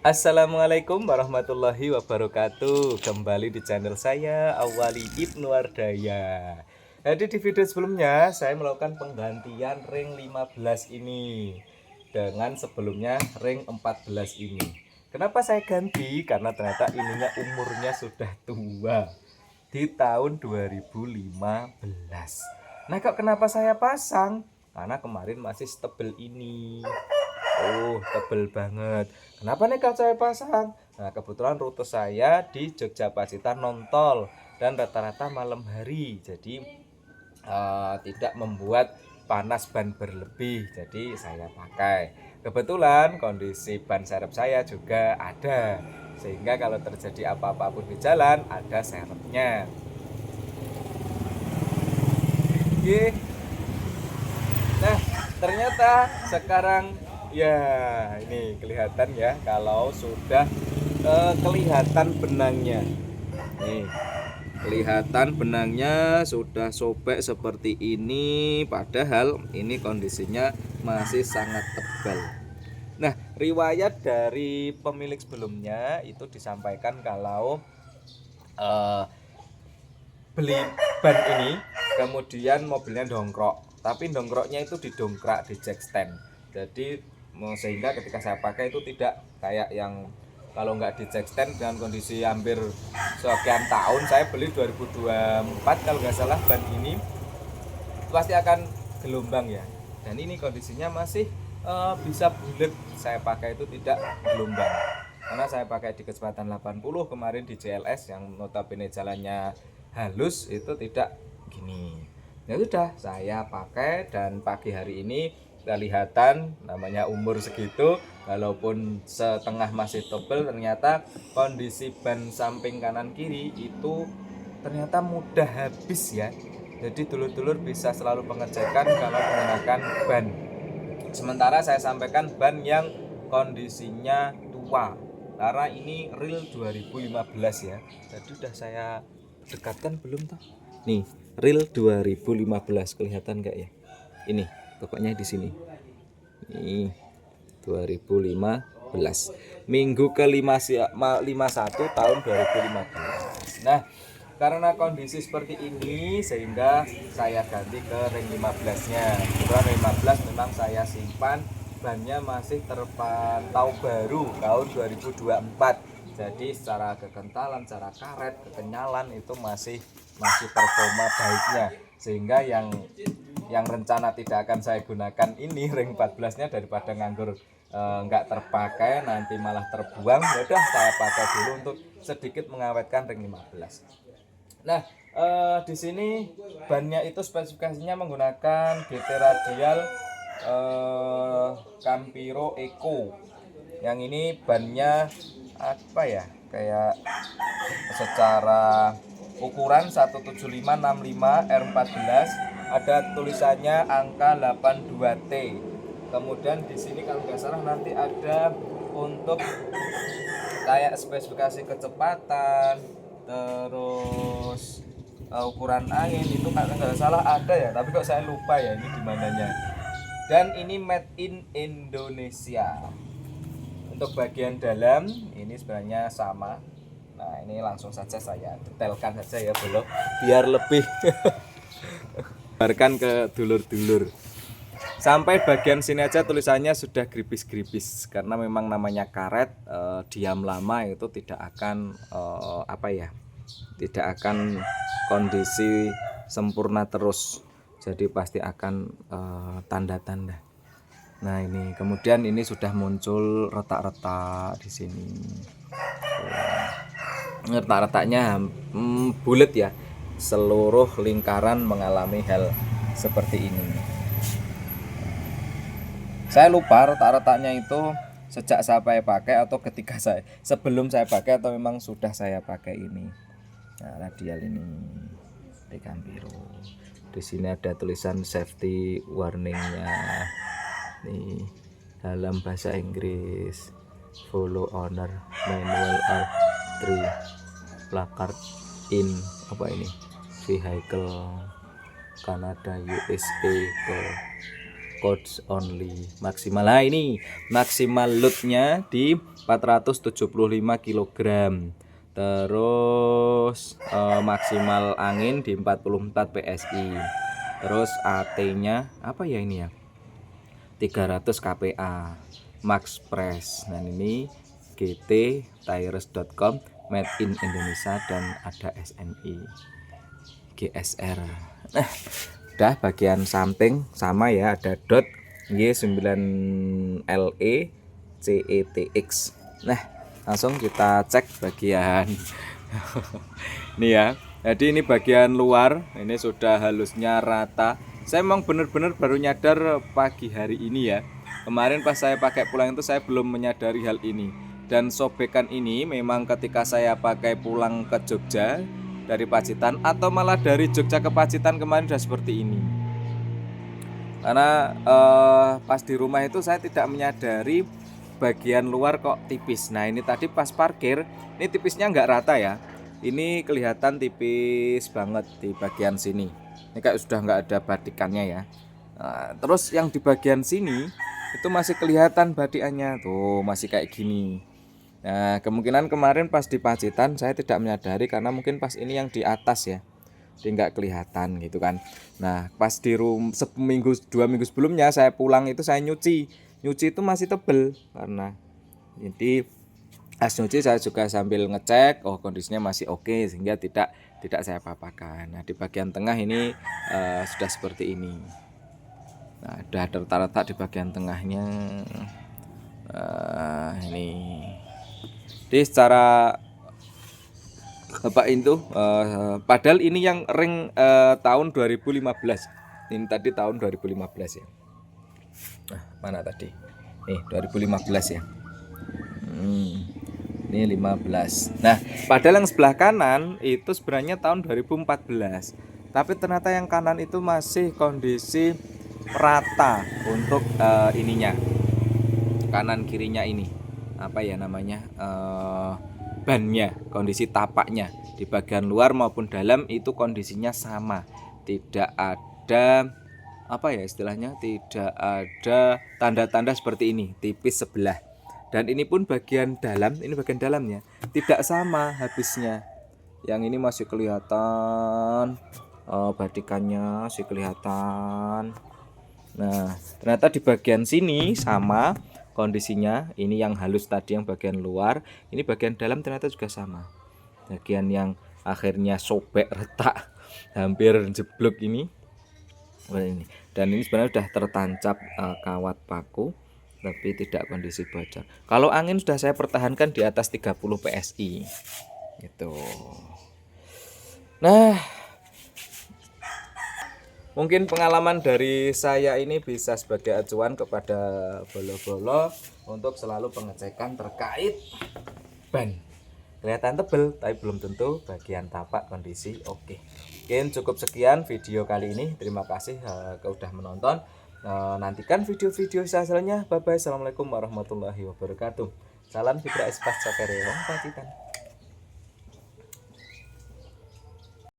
Assalamualaikum warahmatullahi wabarakatuh. Kembali di channel saya Awali Ibnu Ardaya. Jadi di video sebelumnya saya melakukan penggantian ring 15 ini dengan sebelumnya ring 14 ini. Kenapa saya ganti? Karena ternyata ininya umurnya sudah tua di tahun 2015. Nah, kok kenapa saya pasang? Karena kemarin masih setebel ini. Oh, tebel banget. Kenapa nih kalau saya pasang? Nah, kebetulan rute saya di Jogja Pacitan non-tol dan rata-rata malam hari. Jadi tidak membuat panas ban berlebih. Jadi saya pakai. Kebetulan kondisi ban serep saya juga ada. Sehingga kalau terjadi apa-apa pun di jalan ada serepnya. Oke. Nah, ternyata sekarang ya ini kelihatan ya kalau sudah kelihatan benangnya. Nih, kelihatan benangnya sudah sobek seperti ini, padahal ini kondisinya masih sangat tebal. Nah, riwayat dari pemilik sebelumnya itu disampaikan kalau eh, beli ban ini kemudian mobilnya dongkrok, tapi dongkroknya itu didongkrak di jack stand. Jadi sehingga ketika saya pakai itu tidak kayak yang kalau nggak di jack stand dengan kondisi hampir sekian tahun. Saya beli 2024 kalau nggak salah ban ini pasti akan gelombang ya, dan ini kondisinya masih bisa bulat. Saya pakai itu tidak gelombang karena saya pakai di kecepatan 80 kemarin di JLS yang notabene jalannya halus, itu tidak gini. Ya sudah saya pakai, dan pagi hari ini kelihatan namanya umur segitu walaupun setengah masih tebal, ternyata kondisi ban samping kanan kiri itu ternyata mudah habis ya. Jadi dulur-dulur bisa selalu pengecekan kalau menggunakan ban. Sementara saya sampaikan ban yang kondisinya tua, karena ini real 2015 ya. Tadi udah saya dekatkan belum toh? Nih, real 2015 kelihatan enggak ya? Ini pokoknya di sini. Nih, 2015. Minggu ke-51 tahun 2015. Nah, karena kondisi seperti ini sehingga saya ganti ke ring 15-nya. Kebetulan ring 15 memang saya simpan, bannya masih terpantau baru tahun 2024. Jadi secara kekentalan, secara karet, kekenyalan itu masih performa baiknya. Sehingga yang rencana tidak akan saya gunakan ini ring 14-nya, daripada nganggur nggak terpakai nanti malah terbuang, ya udah saya pakai dulu untuk sedikit mengawetkan ring 15. Nah, di sini bannya itu spesifikasinya menggunakan GT Radial Campiro Eco. Yang ini bannya apa ya? Kayak secara ukuran 17565 R14, ada tulisannya angka 82T. Kemudian di sini kalau nggak salah nanti ada untuk kayak spesifikasi kecepatan, terus ukuran angin itu kalau nggak salah ada ya, tapi kok saya lupa ya ini dimananya. Dan ini made in Indonesia. Untuk bagian dalam ini sebenarnya sama. Nah, ini langsung saja saya detailkan saja ya belum, biar lebih barkan ke dulur-dulur. Sampai bagian sini aja tulisannya sudah gripis-gripis karena memang namanya karet, diam lama itu tidak akan apa ya, tidak akan kondisi sempurna terus, jadi pasti akan tanda-tanda. Nah, ini kemudian ini sudah muncul retak-retak di sini. Retak-retaknya bulat ya, seluruh lingkaran mengalami hal seperti ini. Saya lupa retak-retaknya itu sejak saya pakai atau ketika sebelum saya pakai atau memang sudah saya pakai ini. Nah, radial ini di Campiro. Di sini ada tulisan safety warningnya. Nih, dalam bahasa Inggris. Follow owner manual R3 placard in apa ini? Vehicle Canada USA ke codes only. Maksimal, nah ini maksimal loadnya di 475 kg. Terus maksimal angin di 44 PSI. Terus AT-nya apa ya ini ya? 300 kPa. Max Press. Nah ini GT Tires.com, made in Indonesia, dan ada SNI GSR. Nah, udah bagian samping sama ya, ada dot Y9LE CETX. Nah, langsung kita cek bagian ini ya. Jadi ini bagian luar, ini sudah halusnya rata. Saya memang benar-benar baru nyadar pagi hari ini ya. Kemarin pas saya pakai pulang itu saya belum menyadari hal ini. Dan sobekan ini memang ketika saya pakai pulang ke Jogja dari Pacitan, atau malah dari Jogja ke Pacitan kemarin sudah seperti ini. Karena pas di rumah itu saya tidak menyadari bagian luar kok tipis. Nah ini tadi pas parkir, ini tipisnya nggak rata ya. Ini kelihatan tipis banget di bagian sini. Ini kayak sudah nggak ada batikannya ya. Nah, terus yang di bagian sini itu masih kelihatan batikannya tuh, masih kayak gini. Nah kemungkinan kemarin pas di Pacitan saya tidak menyadari karena mungkin pas ini yang di atas ya, dia nggak kelihatan gitu kan. Nah pas di seminggu 2 minggu sebelumnya saya pulang itu saya nyuci itu masih tebel, karena jadi pas nyuci saya juga sambil ngecek oh kondisinya masih oke, sehingga tidak saya papakan. Nah di bagian tengah ini sudah seperti ini. Nah udah tertata di bagian tengahnya. Ini jadi secara Bapak itu padahal ini yang ring tahun 2015. Ini tadi tahun 2015 ya. Nah, mana tadi? Nih 2015 ya. Ini 15. Nah, padahal yang sebelah kanan itu sebenarnya tahun 2014. Tapi ternyata yang kanan itu masih kondisi rata untuk ininya. Kanan kirinya ini. Apa ya namanya? Bannya, kondisi tapaknya di bagian luar maupun dalam itu kondisinya sama, tidak ada apa ya istilahnya, tidak ada tanda-tanda seperti ini, tipis sebelah. Dan ini pun bagian dalam, ini bagian dalamnya tidak sama habisnya. Yang ini masih kelihatan batikannya masih kelihatan. Nah ternyata di bagian sini sama kondisinya. Ini yang halus tadi yang bagian luar, ini bagian dalam ternyata juga sama. Bagian yang akhirnya sobek, retak, hampir jeblok ini. Dan ini sebenarnya sudah tertancap kawat paku, tapi tidak kondisi bocor. Kalau angin sudah saya pertahankan di atas 30 PSI gitu. Nah mungkin pengalaman dari saya ini bisa sebagai acuan kepada bolo-bolo untuk selalu pengecekan terkait ban. Kelihatan tebel tapi belum tentu bagian tapak kondisi oke. Mungkin cukup sekian video kali ini. Terima kasih sudah menonton. Nantikan video-video selanjutnya. Bye bye. Assalamualaikum warahmatullahi wabarakatuh. Salam Fitra Espas Sakarewong Pacitan.